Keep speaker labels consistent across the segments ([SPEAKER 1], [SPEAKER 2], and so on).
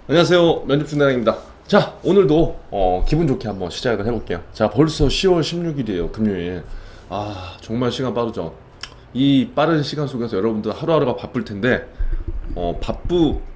[SPEAKER 1] 안녕하세요, 면접중단입니다. 자, 오늘도 기분 좋게 한번 시작을 해볼게요. 자, 벌써 10월 16일이에요, 금요일. 아, 정말 시간 빠르죠. 이 빠른 시간 속에서 여러분들 하루하루가 바쁠 텐데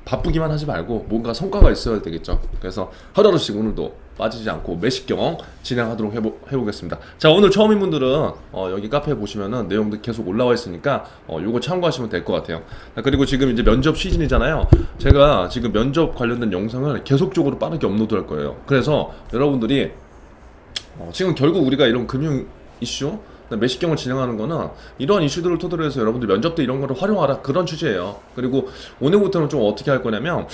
[SPEAKER 1] 바쁘기만 하지 말고 뭔가 성과가 있어야 되겠죠. 그래서 하루하루씩 오늘도 빠지지 않고 매식경 진행하도록 해보겠습니다. 자, 오늘 처음인 분들은 여기 카페 보시면은 내용도 계속 올라와 있으니까 요거 참고하시면 될 것 같아요. 자, 그리고 지금 이제 면접 시즌이잖아요. 제가 지금 면접 관련된 영상을 계속적으로 빠르게 업로드할 거예요. 그래서 여러분들이 지금 결국 우리가 이런 금융 이슈, 매식경을 진행하는 거는 이런 이슈들을 토대로 해서 여러분들 면접 때 이런 거를 활용하라, 그런 취지예요. 그리고 오늘부터는 좀 어떻게 할 거냐면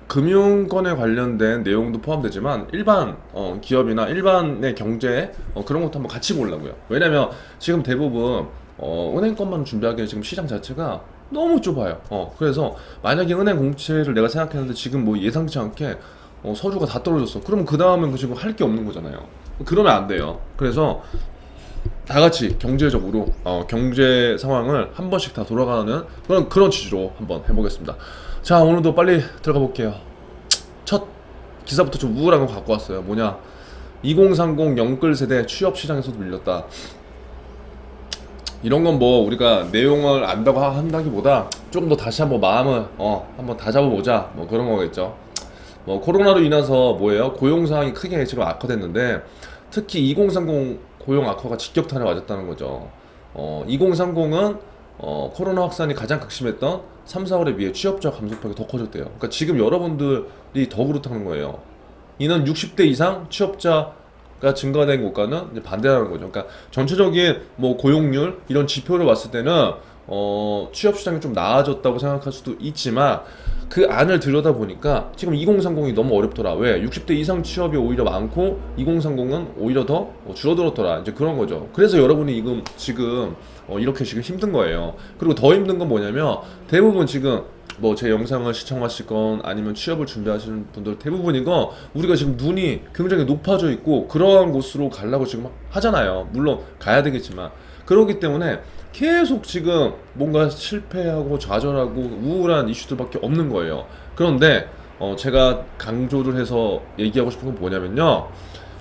[SPEAKER 1] 금융권에 관련된 내용도 포함되지만 일반 기업이나 일반의 경제 그런 것도 한번 같이 보려고요. 왜냐면 지금 대부분 은행 것만 준비하기에 지금 시장 자체가 너무 좁아요. 그래서 만약에 은행 공채를 내가 생각했는데 지금 뭐 예상치 않게 서류가 다 떨어졌어. 그러면 그 다음엔 그 지금 할 게 없는 거잖아요. 그러면 안 돼요. 그래서 다 같이 경제적으로 경제 상황을 한 번씩 다 돌아가는 그런 취지로 한번 해보겠습니다. 자, 오늘도 빨리 들어가 볼게요. 첫 기사부터 좀 우울한 거 갖고 왔어요. 뭐냐? 2030 영끌 세대 취업 시장에서도 밀렸다. 이런 건 뭐 우리가 내용을 안다고 한다기보다 조금 더 다시 한번 마음을 한번 다잡아보자, 뭐 그런 거겠죠. 뭐 코로나로 인해서 뭐예요? 고용 상황이 크게 지금 악화됐는데 특히 2030 고용 악화가 직격탄을 맞았다는 거죠. 2030은 코로나 확산이 가장 극심했던 3, 4월에 비해 취업자 감소폭이 더 커졌대요. 그러니까 지금 여러분들이 더 그렇다는 거예요. 이는 60대 이상 취업자가 증가된 국가는 이제 반대라는 거죠. 그러니까 전체적인 뭐 고용률 이런 지표를 봤을 때는 취업 시장이 좀 나아졌다고 생각할 수도 있지만 그 안을 들여다보니까 지금 2030이 너무 어렵더라. 왜? 60대 이상 취업이 오히려 많고 2030은 오히려 더 줄어들었더라. 이제 그런 거죠. 그래서 여러분이 지금 이렇게 지금 힘든 거예요. 그리고 더 힘든 건 뭐냐면 대부분 지금 뭐 제 영상을 시청하시건 아니면 취업을 준비하시는 분들 대부분인 거 우리가 지금 눈이 굉장히 높아져 있고 그러한 곳으로 가려고 지금 하잖아요. 물론 가야 되겠지만 그렇기 때문에 계속 지금 뭔가 실패하고 좌절하고 우울한 이슈들밖에 없는 거예요. 그런데 제가 강조를 해서 얘기하고 싶은 건 뭐냐면요,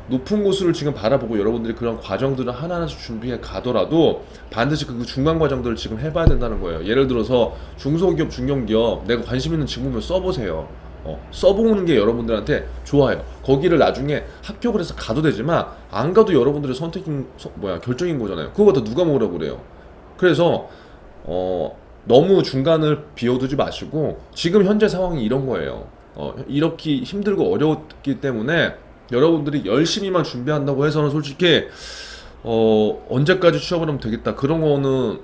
[SPEAKER 1] 높은 곳을 지금 바라보고 여러분들이 그런 과정들을 하나하나씩 준비해 가더라도 반드시 그 중간 과정들을 지금 해봐야 된다는 거예요. 예를 들어서 중소기업, 중견기업 내가 관심 있는 직무면 써보세요. 써보는 게 여러분들한테 좋아요. 거기를 나중에 합격을 해서 가도 되지만 안 가도 여러분들의 결정인 거잖아요. 그거보다 누가 뭐라고 그래요. 그래서 너무 중간을 비워두지 마시고 지금 현재 상황이 이런 거예요. 이렇게 힘들고 어려웠기 때문에 여러분들이 열심히만 준비한다고 해서는 솔직히 언제까지 취업을 하면 되겠다 그런 거는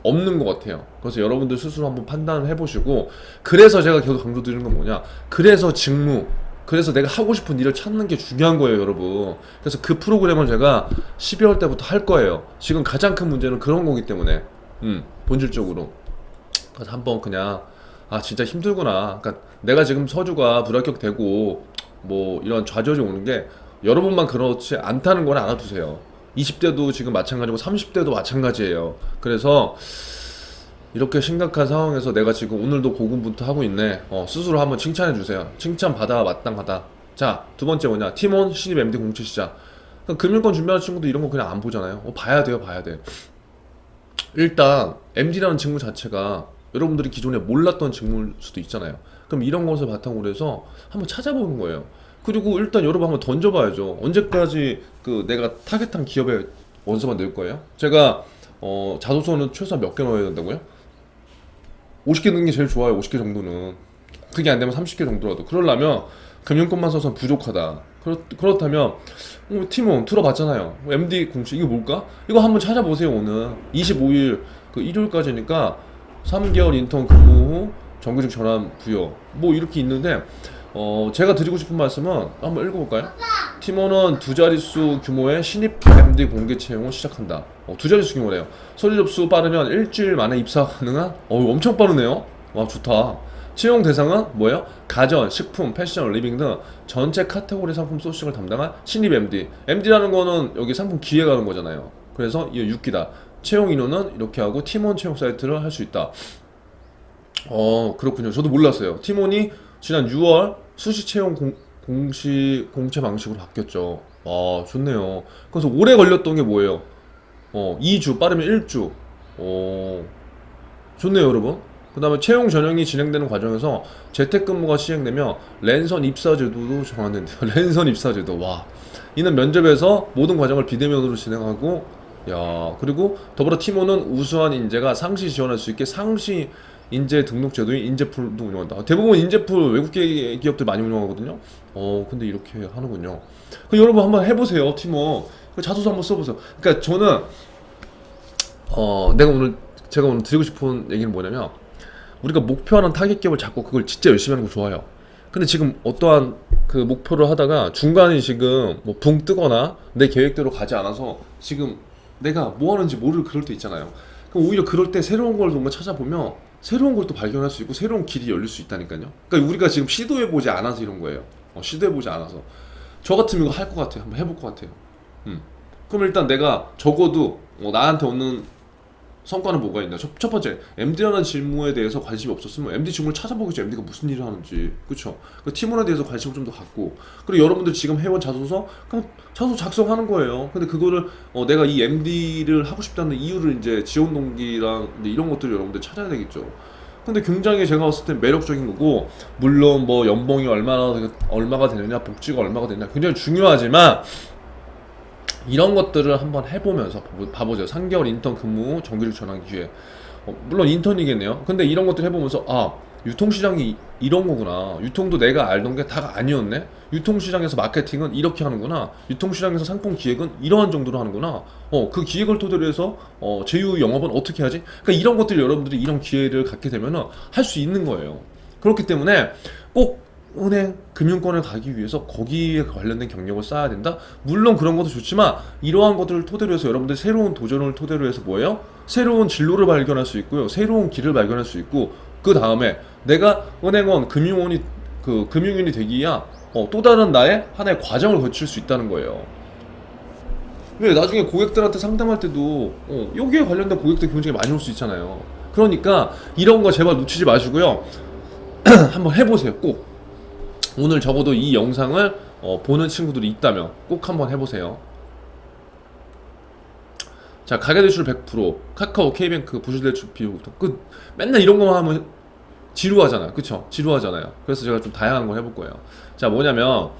[SPEAKER 1] 없는 것 같아요. 그래서 여러분들 스스로 한번 판단을 해보시고, 그래서 제가 계속 강조드리는 건 뭐냐, 그래서 직무, 그래서 내가 하고 싶은 일을 찾는 게 중요한 거예요, 여러분. 그래서 그 프로그램을 제가 12월 때부터 할 거예요. 지금 가장 큰 문제는 그런 거기 때문에 본질적으로. 그래서 한번 그냥 진짜 힘들구나. 그러니까 내가 지금 서류가 불합격되고 뭐 이런 좌절이 오는 게 여러분만 그렇지 않다는 걸 알아두세요. 20대도 지금 마찬가지고 30대도 마찬가지예요. 그래서 이렇게 심각한 상황에서 내가 지금 오늘도 고군분투하고 있네. 스스로 한번 칭찬해 주세요. 칭찬 받아 마땅하다. 자, 두 번째 뭐냐? 팀원 신입 MD 공채 시작. 그러니까 금융권 준비하는 친구도 이런 거 그냥 안 보잖아요. 봐야 돼요, 봐야 돼. 일단 MD라는 직무 자체가 여러분들이 기존에 몰랐던 직무일 수도 있잖아요. 그럼 이런 것을 바탕으로 해서 한번 찾아보는 거예요. 그리고 일단 여러분 한번 던져봐야죠. 언제까지 그 내가 타겟한 기업에 원서만 넣을 거예요? 제가 자소서는 최소한 몇 개 넣어야 된다고요? 50개 넣는 게 제일 좋아요. 50개 정도는. 그게 안 되면 30개 정도라도. 그러려면 금융권만 써서는 부족하다. 그렇다면 팀원 들어봤잖아요. MD 공식 이거 뭘까? 이거 한번 찾아보세요. 오늘 25일 그 일요일까지니까 3개월 인턴 근무 후 정규직 전환 부여 뭐 이렇게 있는데 제가 드리고 싶은 말씀은 한번 읽어볼까요? 팀원은 두 자릿수 규모의 신입 MD 공개 채용을 시작한다. 두 자릿수 규모래요. 서류 접수 빠르면 일주일 만에 입사 가능한? 엄청 빠르네요. 와, 좋다. 채용 대상은 뭐예요? 가전, 식품, 패션, 리빙 등 전체 카테고리 상품 소싱을 담당한 신입 MD. MD라는 거는 여기 상품 기획 하는 거잖아요. 그래서 이게 6기다. 채용 인원은 이렇게 하고 팀원 채용 사이트를 할 수 있다. 그렇군요. 저도 몰랐어요. 티몬이 지난 6월 수시 채용 공시 공채 방식으로 바뀌었죠. 좋네요. 그래서 오래 걸렸던 게 뭐예요? 2주, 빠르면 1주. 어, 좋네요, 여러분. 그 다음에 채용 전형이 진행되는 과정에서 재택근무가 시행되며 랜선 입사 제도도 정하는데요. 랜선 입사 제도. 와. 이는 면접에서 모든 과정을 비대면으로 진행하고, 야, 그리고 더불어 티모는 우수한 인재가 상시 지원할 수 있게 상시 인재 등록 제도인 인재풀도 운영한다. 대부분 인재풀 외국 기업들 많이 운영하거든요. 근데 이렇게 하는군요. 그 여러분 한번 해보세요, 티모. 그 자소서 한번 써보세요. 그러니까 저는 제가 오늘 드리고 싶은 얘기는 뭐냐면, 우리가 목표하는 타겟 기업을 잡고 그걸 진짜 열심히 하는 거 좋아요. 근데 지금 어떠한 그 목표를 하다가 중간에 지금 뭐 붕 뜨거나 내 계획대로 가지 않아서 지금 내가 뭐 하는지 모를 그럴 때 있잖아요. 그럼 오히려 그럴 때 새로운 걸 뭔가 찾아보면 새로운 걸 또 발견할 수 있고 새로운 길이 열릴 수 있다니까요. 그러니까 우리가 지금 시도해보지 않아서 이런 거예요. 시도해보지 않아서. 저 같으면 이거 할 것 같아요. 한번 해볼 것 같아요. 그럼 일단 내가 적어도 나한테 오는 성과는 뭐가 있나? 첫 번째, MD라는 직무에 대해서 관심이 없었으면 MD 직무를 찾아보겠죠. MD가 무슨 일을 하는지, 그렇죠? 그 팀원에 대해서 관심을 좀 더 갖고, 그리고 여러분들 지금 해온 자소서, 그냥 자소서 작성하는 거예요. 근데 그거를 내가 이 MD를 하고 싶다는 이유를 이제 지원 동기랑 이제 이런 것들을 여러분들 찾아야 되겠죠. 근데 굉장히 제가 봤을 땐 매력적인 거고, 물론 뭐 연봉이 얼마가 되느냐, 복지가 얼마가 되느냐 굉장히 중요하지만. 이런 것들을 한번 해보면서 봐보죠. 3개월 인턴 근무 정규직 전환 기회. 물론 인턴이겠네요. 근데 이런 것들 해보면서 유통시장이 이런 거구나. 유통도 내가 알던 게 다가 아니었네. 유통시장에서 마케팅은 이렇게 하는구나. 유통시장에서 상품 기획은 이러한 정도로 하는구나. 그 기획을 토대로 해서 제휴 영업은 어떻게 하지? 그러니까 이런 것들 여러분들이 이런 기회를 갖게 되면은 할 수 있는 거예요. 그렇기 때문에 꼭 은행, 금융권을 가기 위해서 거기에 관련된 경력을 쌓아야 된다? 물론 그런 것도 좋지만 이러한 것들을 토대로 해서 여러분들 새로운 도전을 토대로 해서 뭐예요? 새로운 진로를 발견할 수 있고요. 새로운 길을 발견할 수 있고 그 다음에 내가 은행원, 금융인이 되기 위한 또 다른 나의 하나의 과정을 거칠 수 있다는 거예요. 왜 나중에 고객들한테 상담할 때도 여기에 관련된 고객들 굉장히 많이 올 수 있잖아요. 그러니까 이런 거 제발 놓치지 마시고요. 한번 해보세요. 꼭. 오늘 적어도 이 영상을 보는 친구들이 있다면 꼭 한번 해보세요. 자, 가계대출 100%, 카카오, K뱅크, 부실대출 비율부터 맨날 이런 거만 하면 지루하잖아요. 그쵸? 지루하잖아요. 그래서 제가 좀 다양한 걸 해볼 거예요. 자, 뭐냐면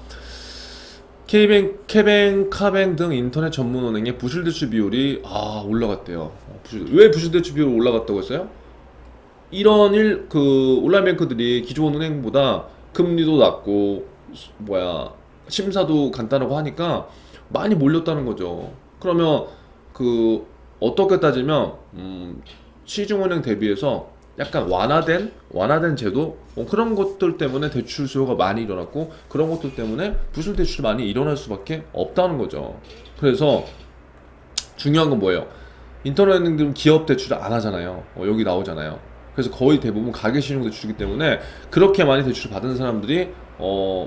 [SPEAKER 1] K뱅, 카뱅 등 인터넷 전문은행의 부실대출 비율이 올라갔대요. 왜 부실대출 비율이 올라갔다고 했어요? 이런 온라인 뱅크들이 기존 은행보다 금리도 낮고 심사도 간단하고 하니까 많이 몰렸다는 거죠. 그러면 어떻게 따지면 시중은행 대비해서 약간 완화된 제도 그런 것들 때문에 대출 수요가 많이 일어났고 그런 것들 때문에 부실 대출이 많이 일어날 수밖에 없다는 거죠. 그래서 중요한 건 뭐예요? 인터넷 은행들은 기업 대출을 안 하잖아요. 여기 나오잖아요. 그래서 거의 대부분 가계신용 대출이기 때문에 그렇게 많이 대출을 받은 사람들이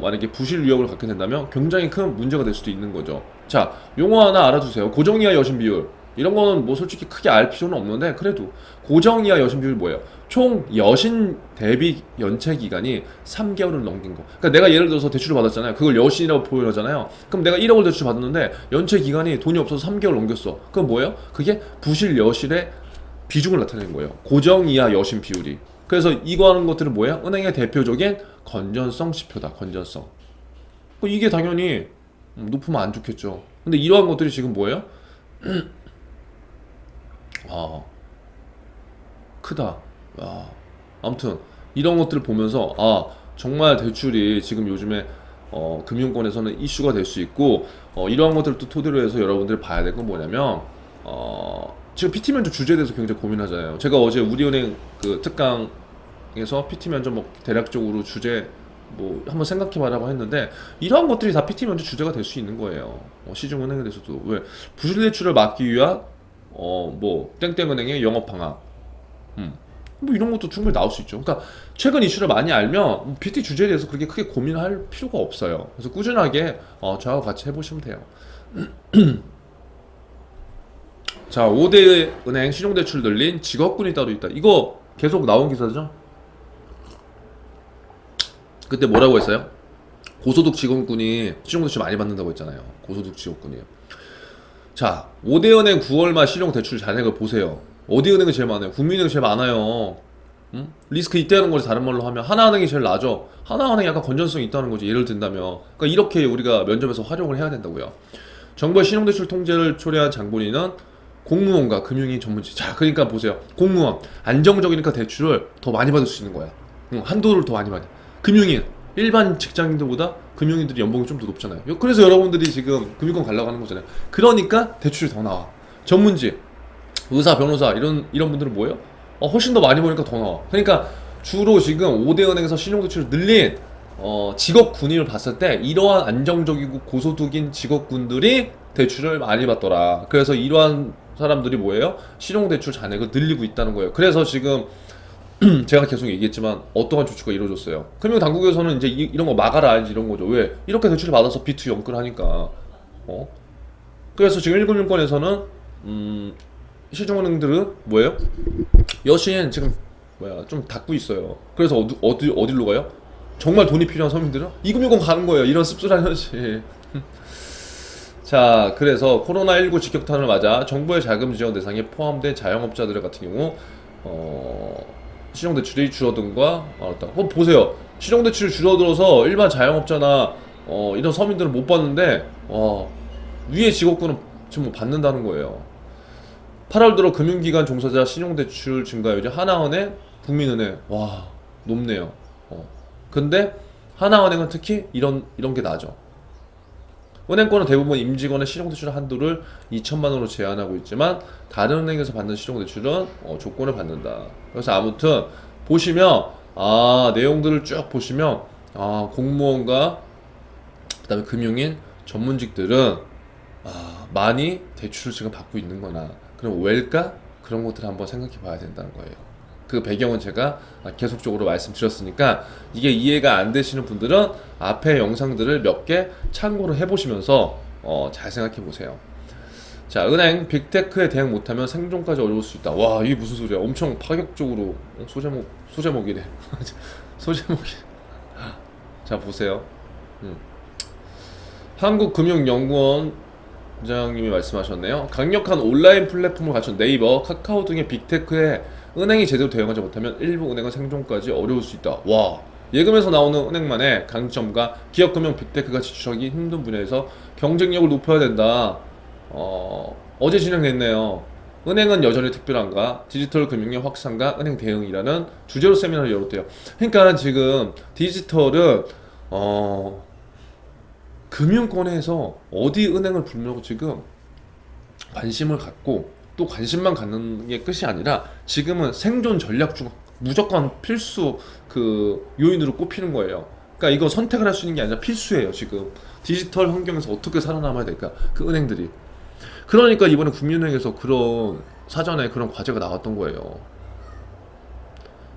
[SPEAKER 1] 만약에 부실 위험을 갖게 된다면 굉장히 큰 문제가 될 수도 있는 거죠. 자, 용어 하나 알아두세요. 고정이하 여신 비율. 이런 거는 뭐 솔직히 크게 알 필요는 없는데 그래도 고정이하 여신 비율이 뭐예요? 총 여신 대비 연체 기간이 3개월을 넘긴 거. 그러니까 내가 예를 들어서 대출을 받았잖아요. 그걸 여신이라고 표현하잖아요. 그럼 내가 1억을 대출 받았는데 연체 기간이 돈이 없어서 3개월 넘겼어. 그럼 뭐예요? 그게 부실 여실의 비중을 나타내는 거예요. 고정 이하 여신 비율이. 그래서 이거 하는 것들은 뭐예요? 은행의 대표적인 건전성 지표다. 건전성. 이게 당연히 높으면 안 좋겠죠. 근데 이러한 것들이 지금 뭐예요? 크다. 아무튼 이런 것들을 보면서 정말 대출이 지금 요즘에 금융권에서는 이슈가 될 수 있고 이러한 것들을 또 토대로 해서 여러분들이 봐야 될 건 뭐냐면 지금 PT 면접 주제에 대해서 굉장히 고민하잖아요. 제가 어제 우리은행 특강에서 PT 면접 대략적으로 주제 한번 생각해봐라고 했는데 이러한 것들이 다 PT 면접 주제가 될 수 있는 거예요. 시중은행에 대해서도 왜 부실대출을 막기 위한 땡땡은행의 영업 방안, 이런 것도 충분히 나올 수 있죠. 그러니까 최근 이슈를 많이 알면 PT 주제에 대해서 그렇게 크게 고민할 필요가 없어요. 그래서 꾸준하게 저하고 같이 해보시면 돼요. 자, 5대 은행 신용대출 늘린 직업군이 따로 있다. 이거 계속 나온 기사죠? 그때 뭐라고 했어요? 고소득 직원군이 신용대출 많이 받는다고 했잖아요. 고소득 직원군이. 자, 5대은행 9월 말 신용대출 잔액을 보세요. 어디 은행이 제일 많아요? 국민은행이 제일 많아요. 응? 리스크 있다는 거지. 다른 말로 하면 하나은행이 제일 나죠. 하나은행이 약간 건전성이 있다는 거지. 예를 든다면. 그러니까 이렇게 우리가 면접에서 활용을 해야 된다고요. 정부의 신용대출 통제를 초래한 장본인은 공무원과 금융인 전문직. 자, 그러니까 보세요. 공무원 안정적이니까 대출을 더 많이 받을 수 있는 거야. 한도를 더 많이 받아. 금융인 일반 직장인들보다 금융인들이 연봉이 좀 더 높잖아요. 그래서 여러분들이 지금 금융권 가려고 하는 거잖아요. 그러니까 대출이 더 나와. 전문직, 의사, 변호사 이런 분들은 뭐예요? 훨씬 더 많이 버니까 더 나와. 그러니까 주로 지금 5대 은행에서 신용대출을 늘린 직업군인을 봤을 때 이러한 안정적이고 고소득인 직업군들이 대출을 많이 받더라. 그래서 이러한 사람들이 뭐예요? 신용대출 잔액을 늘리고 있다는 거예요. 그래서 지금 제가 계속 얘기했지만 어떠한 조치가 이루어졌어요. 금융당국에서는 이제 이런 거 막아라 알지 이런 거죠. 왜? 이렇게 대출을 받아서 B2 연끌하니까. 그래서 지금 1금융권에서는 시중은행들은 뭐예요? 여신 지금 좀 닫고 있어요. 그래서 어디로 가요? 정말 돈이 필요한 서민들은 이금융권 가는 거예요. 이런 씁쓸한 현실. 자, 그래서 코로나19 직격탄을 맞아 정부의 자금 지원 대상에 포함된 자영업자들 같은 경우 신용대출이 줄어든과 보세요. 신용대출이 줄어들어서 일반 자영업자나 이런 서민들은 못 받는데 위에 직업군은 지금 뭐 받는다는 거예요. 8월 들어 금융기관 종사자 신용대출 증가율이 하나은행, 국민은행 와 높네요. 근데 하나은행은 특히 이런 게 나죠. 은행권은 대부분 임직원의 신용대출 한도를 2천만 원으로 제한하고 있지만 다른 은행에서 받는 신용대출은 조건을 받는다. 그래서 아무튼 보시면 내용들을 쭉 보시면 공무원과 그다음에 금융인 전문직들은 많이 대출을 지금 받고 있는 거나 그럼 왜일까? 그런 것들을 한번 생각해 봐야 된다는 거예요. 그 배경은 제가 계속적으로 말씀드렸으니까 이게 이해가 안 되시는 분들은 앞에 영상들을 몇 개 참고를 해보시면서 잘 생각해 보세요. 자, 은행 빅테크에 대응 못하면 생존까지 어려울 수 있다. 와, 이게 무슨 소리야? 엄청 파격적으로 소제목이래. 소제목이. 자, 보세요. 한국금융연구원 원장님이 말씀하셨네요. 강력한 온라인 플랫폼을 갖춘 네이버, 카카오 등의 빅테크에 은행이 제대로 대응하지 못하면 일부 은행은 생존까지 어려울 수 있다. 와, 예금에서 나오는 은행만의 강점과 기업금융 빅테크가 지출하기 힘든 분야에서 경쟁력을 높여야 된다. 어제 진행됐네요. 은행은 여전히 특별한가? 디지털 금융의 확산과 은행 대응이라는 주제로 세미나를 열었대요. 그러니까 지금 디지털은 금융권에서 어디 은행을 불려고 지금 관심을 갖고 또 관심만 갖는 게 끝이 아니라 지금은 생존 전략 중 무조건 필수 요인으로 꼽히는 거예요. 그러니까 이거 선택을 할 수 있는 게 아니라 필수예요. 지금 디지털 환경에서 어떻게 살아남아야 될까? 그 은행들이. 그러니까 이번에 국민은행에서 그런 사전에 그런 과제가 나왔던 거예요.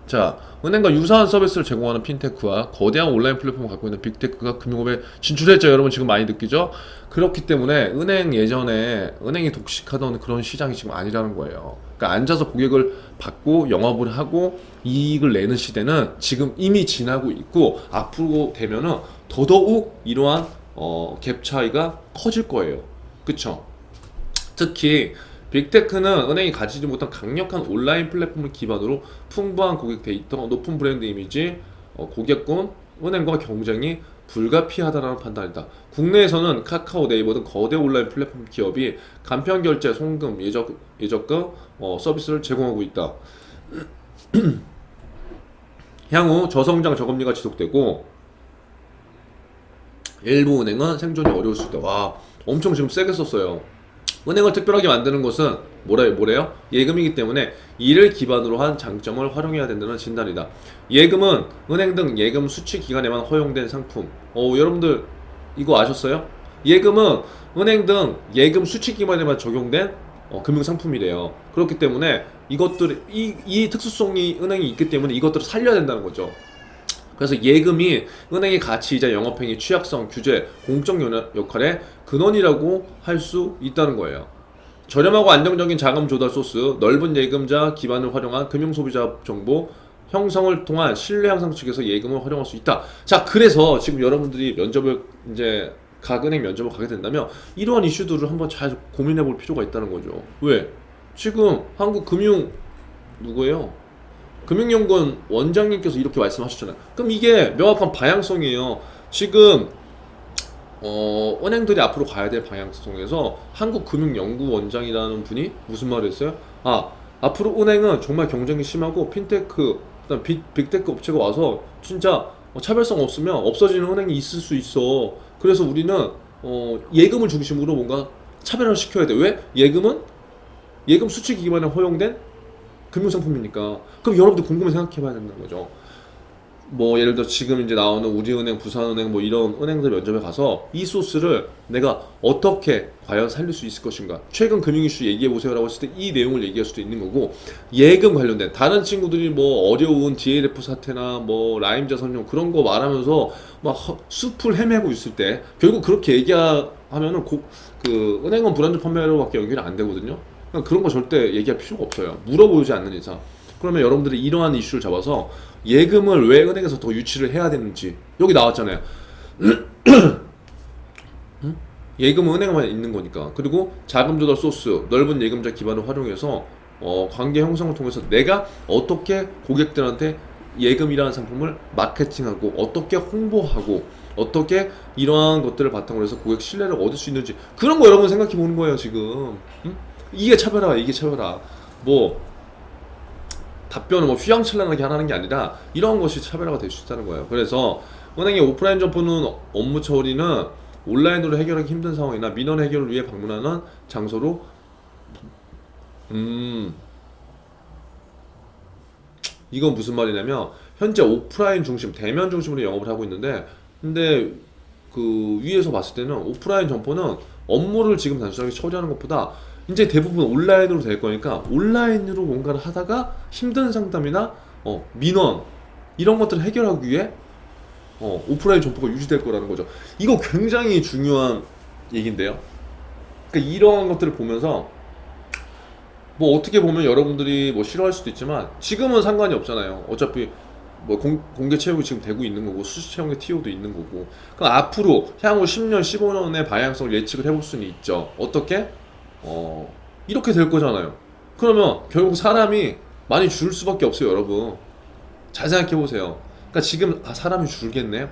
[SPEAKER 1] 자, 은행과 유사한 서비스를 제공하는 핀테크와 거대한 온라인 플랫폼을 갖고 있는 빅테크가 금융업에 진출했죠. 여러분 지금 많이 느끼죠? 그렇기 때문에 예전에 은행이 독식하던 그런 시장이 지금 아니라는 거예요. 그러니까 앉아서 고객을 받고 영업을 하고 이익을 내는 시대는 지금 이미 지나고 있고 앞으로 되면은 더더욱 이러한 갭 차이가 커질 거예요. 그쵸? 특히 빅테크는 은행이 가지지 못한 강력한 온라인 플랫폼을 기반으로 풍부한 고객 데이터, 높은 브랜드 이미지, 고객군, 은행과 경쟁이 불가피하다는 판단이다. 국내에서는 카카오, 네이버 등 거대 온라인 플랫폼 기업이 간편 결제, 송금, 예적금 서비스를 제공하고 있다. 향후 저성장 저금리가 지속되고 일부 은행은 생존이 어려울 수 있다. 와, 엄청 지금 세게 썼어요. 은행을 특별하게 만드는 것은 뭐래요? 예금이기 때문에 이를 기반으로 한 장점을 활용해야 된다는 진단이다. 예금은 은행 등 예금 수취 기관에만 허용된 상품. 여러분들 이거 아셨어요? 예금은 은행 등 예금 수취 기관에만 적용된 금융 상품이래요. 그렇기 때문에 이것들 이 특수성이 은행이 있기 때문에 이것들을 살려야 된다는 거죠. 그래서 예금이 은행의 가치이자 영업행위 취약성 규제, 공적 역할의 근원이라고 할 수 있다는 거예요. 저렴하고 안정적인 자금 조달 소스, 넓은 예금자 기반을 활용한 금융소비자 정보, 형성을 통한 신뢰 향상 측에서 예금을 활용할 수 있다. 자, 그래서 지금 여러분들이 면접을 이제 각 은행 면접을 가게 된다면 이러한 이슈들을 한번 잘 고민해 볼 필요가 있다는 거죠. 왜? 지금 한국금융 누구예요? 금융연구원 원장님께서 이렇게 말씀하셨잖아요. 그럼 이게 명확한 방향성이에요. 지금 은행들이 앞으로 가야 될 방향성에서 한국금융연구원장이라는 분이 무슨 말을 했어요? 앞으로 은행은 정말 경쟁이 심하고 핀테크, 그다음 빅테크 업체가 와서 진짜 차별성 없으면 없어지는 은행이 있을 수 있어. 그래서 우리는 예금을 중심으로 뭔가 차별화를 시켜야 돼. 왜? 예금 수취 기반에 허용된 금융상품이니까. 그럼 여러분들 곰곰이 생각해봐야 된다는 거죠. 뭐 예를 들어 지금 이제 나오는 우리은행, 부산은행 뭐 이런 은행들 면접에 가서 이 소스를 내가 어떻게 과연 살릴 수 있을 것인가, 최근 금융 이슈 얘기해보세요라고 했을 때 이 내용을 얘기할 수도 있는 거고, 예금 관련된 다른 친구들이 뭐 어려운 DLF 사태나 뭐 라임자 선용 그런 거 말하면서 막 숲을 헤매고 있을 때 결국 그렇게 얘기하면은 그 은행은 불안전 판매로밖에 연결이 안 되거든요. 그러니까 그런 거 절대 얘기할 필요가 없어요. 물어보지 않는 이상. 그러면 여러분들이 이러한 이슈를 잡아서 예금을 왜 은행에서 더 유치를 해야 되는지, 여기 나왔잖아요. 예금은 은행에만 있는 거니까. 그리고 자금 조달 소스, 넓은 예금자 기반을 활용해서 관계 형성을 통해서 내가 어떻게 고객들한테 예금이라는 상품을 마케팅하고 어떻게 홍보하고 어떻게 이러한 것들을 바탕으로 해서 고객 신뢰를 얻을 수 있는지, 그런 거 여러분 생각해 보는 거예요 지금. 이게 차별화, 이게 차별화. 뭐 답변을 뭐 휘황찬란하게 하는 게 아니라 이런 것이 차별화가 될 수 있다는 거예요. 그래서 은행의 오프라인 점포는 업무 처리는 온라인으로 해결하기 힘든 상황이나 민원 해결을 위해 방문하는 장소로 이건 무슨 말이냐면 현재 오프라인 중심, 대면 중심으로 영업을 하고 있는데, 근데 그 위에서 봤을 때는 오프라인 점포는 업무를 지금 단순하게 처리하는 것보다 이제 대부분 온라인으로 될 거니까 온라인으로 뭔가를 하다가 힘든 상담이나 민원 이런 것들을 해결하기 위해 오프라인 점포가 유지될 거라는 거죠. 이거 굉장히 중요한 얘기인데요. 그러니까 이러한 것들을 보면서 뭐 어떻게 보면 여러분들이 뭐 싫어할 수도 있지만 지금은 상관이 없잖아요. 어차피 뭐 공개 채용이 지금 되고 있는 거고 수시 채용의 TO도 있는 거고. 그럼 앞으로 향후 10년, 15년의 방향성을 예측을 해볼 수는 있죠. 어떻게? 이렇게 될 거잖아요. 그러면 결국 사람이 많이 줄 수밖에 없어요, 여러분. 잘 생각해 보세요. 그러니까 지금 사람이 줄겠네.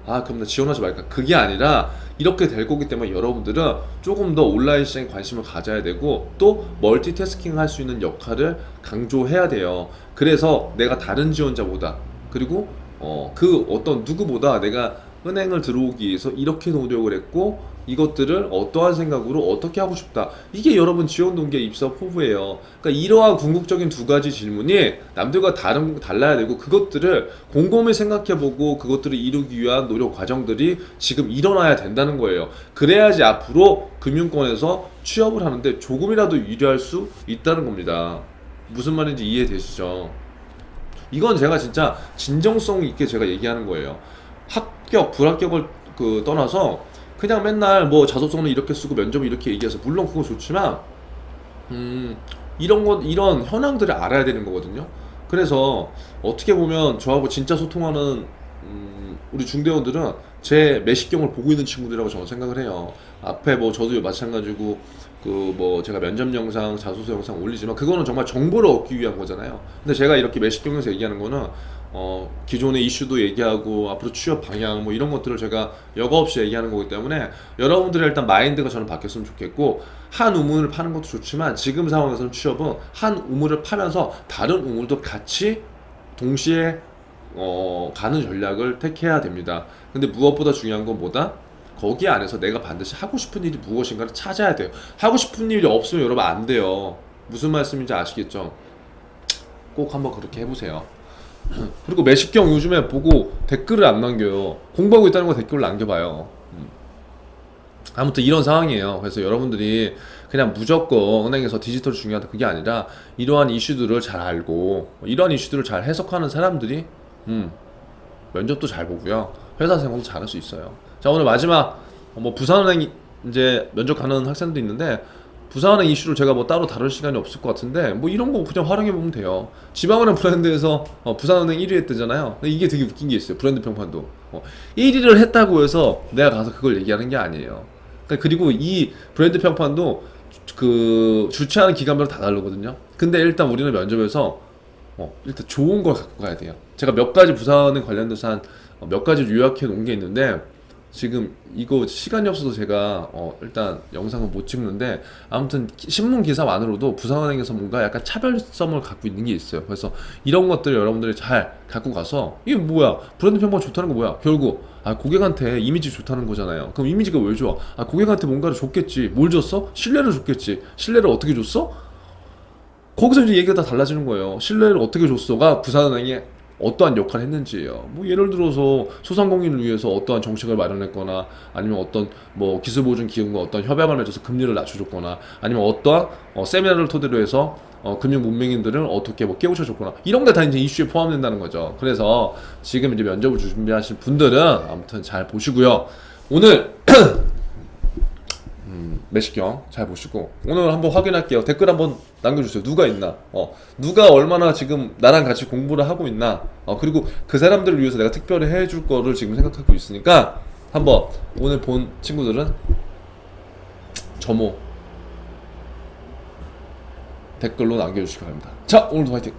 [SPEAKER 1] 그럼 나 지원하지 말까? 그게 아니라 이렇게 될 거기 때문에 여러분들은 조금 더 온라인 시장에 관심을 가져야 되고 또 멀티태스킹 할 수 있는 역할을 강조해야 돼요. 그래서 내가 다른 지원자보다, 그리고 그 어떤 누구보다 내가 은행을 들어오기 위해서 이렇게 노력을 했고 이것들을 어떠한 생각으로 어떻게 하고 싶다, 이게 여러분 지원 동기 입사 포부예요. 그러니까 이러한 궁극적인 두 가지 질문이 남들과 달라야 되고, 그것들을 곰곰이 생각해보고 그것들을 이루기 위한 노력 과정들이 지금 일어나야 된다는 거예요. 그래야지 앞으로 금융권에서 취업을 하는데 조금이라도 유리할 수 있다는 겁니다. 무슨 말인지 이해되시죠? 이건 제가 진짜 진정성 있게 제가 얘기하는 거예요. 합격, 불합격을 떠나서 그냥 맨날 뭐 자소서는 이렇게 쓰고 면접을 이렇게 얘기해서 물론 그거 좋지만 이런 현황들을 알아야 되는 거거든요. 그래서 어떻게 보면 저하고 진짜 소통하는 우리 중대원들은 제 매식경을 보고 있는 친구들이라고 저는 생각을 해요. 앞에 뭐 저도 마찬가지고 그 뭐 제가 면접 영상, 자소서 영상 올리지만 그거는 정말 정보를 얻기 위한 거잖아요. 근데 제가 이렇게 매식경에서 얘기하는 거는 기존의 이슈도 얘기하고 앞으로 취업 방향 뭐 이런 것들을 제가 여과 없이 얘기하는 거기 때문에 여러분들의 일단 마인드가 저는 바뀌었으면 좋겠고, 한 우물을 파는 것도 좋지만 지금 상황에서는 취업은 한 우물을 파면서 다른 우물도 같이 동시에 가는 전략을 택해야 됩니다. 근데 무엇보다 중요한 건 뭐다? 거기 안에서 내가 반드시 하고 싶은 일이 무엇인가를 찾아야 돼요. 하고 싶은 일이 없으면 여러분 안 돼요. 무슨 말씀인지 아시겠죠? 꼭 한번 그렇게 해보세요. 그리고 매식경 요즘에 보고 댓글을 안 남겨요. 공부하고 있다는 거 댓글을 남겨봐요. 아무튼 이런 상황이에요. 그래서 여러분들이 그냥 무조건 은행에서 디지털이 중요하다 그게 아니라 이러한 이슈들을 잘 알고 이러한 이슈들을 잘 해석하는 사람들이 면접도 잘 보고요, 회사 생활도 잘할 수 있어요. 자, 오늘 마지막 뭐 부산은행 이제 면접 가는 학생도 있는데 부산은행 이슈를 제가 뭐 따로 다룰 시간이 없을 것 같은데 뭐 이런 거 그냥 활용해 보면 돼요. 지방은행 브랜드에서 부산은행 1위 했대잖아요. 근데 이게 되게 웃긴 게 있어요. 브랜드 평판도 1위를 했다고 해서 내가 가서 그걸 얘기하는 게 아니에요. 그러니까 그리고 이 브랜드 평판도 그 주최하는 기관별로 다 다르거든요. 근데 일단 우리는 면접에서 일단 좋은 걸 갖고 가야 돼요. 제가 몇 가지 부산에 관련돼서 한 몇 가지 요약해 놓은 게 있는데 지금 이거 시간이 없어서 제가 일단 영상을 못 찍는데 아무튼 신문 기사만으로도 부산은행에서 뭔가 약간 차별성을 갖고 있는 게 있어요. 그래서 이런 것들 여러분들이 잘 갖고 가서 이게 뭐야 브랜드 평판 좋다는 거 뭐야 결국 고객한테 이미지 좋다는 거잖아요. 그럼 이미지가 왜 좋아? 고객한테 뭔가를 줬겠지. 뭘 줬어? 신뢰를 줬겠지. 신뢰를 어떻게 줬어? 거기서 이제 얘기가 다 달라지는 거예요. 신뢰를 어떻게 줬어가 부산은행에 어떠한 역할을 했는지예요. 뭐 예를 들어서 소상공인을 위해서 어떠한 정책을 마련했거나 아니면 어떤 뭐 기술보증 기금과 어떤 협약을 맺어서 금리를 낮춰줬거나 아니면 어떠한 세미나를 토대로 해서 금융 문맹인들을 어떻게 뭐 깨우쳐줬거나 이런 게 다 이제 이슈에 포함된다는 거죠. 그래서 지금 이제 면접을 준비하실 분들은 아무튼 잘 보시고요. 오늘 매식경 잘 보시고 오늘 한번 확인할게요. 댓글 한번 남겨주세요. 누가 있나? 누가 얼마나 지금 나랑 같이 공부를 하고 있나? 그리고 그 사람들을 위해서 내가 특별히 해줄 거를 지금 생각하고 있으니까 한번 오늘 본 친구들은 점호 댓글로 남겨주시기 바랍니다. 자, 오늘도 화이팅!